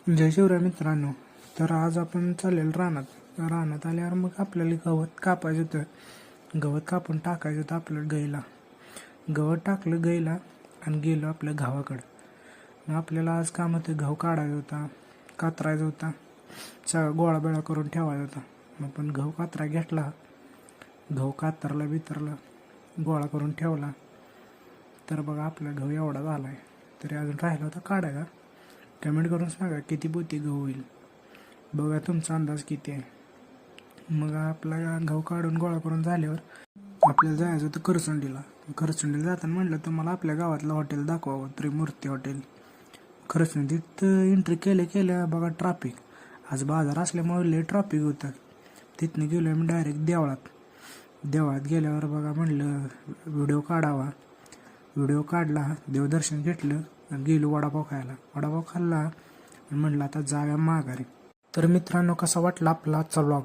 जय शिवराय मित्रांनो. तर आज आपण चालेल रानात आल्यावर मग आपल्याला गवत कापायचं होतं. गवत कापून टाकायचं होतं आपल्याला गाईला. गवत टाकलं गाईला आणि गेलो आपल्या गावाकडं. मग आपल्याला आज काम होतं, गहू काढायचा होता, कातरायचा होता, सगळा गोळा बेळा करून ठेवायचा होता. मग पण गहू कातरा घेतला, गहू कातरला गोळा करून ठेवला. तर बघा आपला गहू एवढा झाला आहे, तरी अजून राहिला होता काढायचा. कमेंट करून सांगा किती पोती गहू होईल, बघा तुमचा अंदाज किती आहे. मग आपला गहू काढून गोळा करून झाल्यावर आपल्याला जायचं होतं खरचुंडीला जाताना म्हटलं तुम्हाला आपल्या गावातलं हॉटेल दाखवावं, त्रिमूर्ती हॉटेल. खरचुंडीत एंट्री केल्या बघा ट्रॅफिक. आज बाजार असल्यामुळे लय ट्रॅफिक होतं. तिथनं गेलो आम्ही डायरेक्ट देवळात गेल्यावर बघा म्हणलं व्हिडिओ काढावा. व्हिडिओ काढला, देवदर्शन घेतलं आणि गेलो वडापाव खाल्ला आणि म्हणलं आता जाव्या माघारी. तर मित्रांनो, कसा वाटला आपला आजचा व्लॉग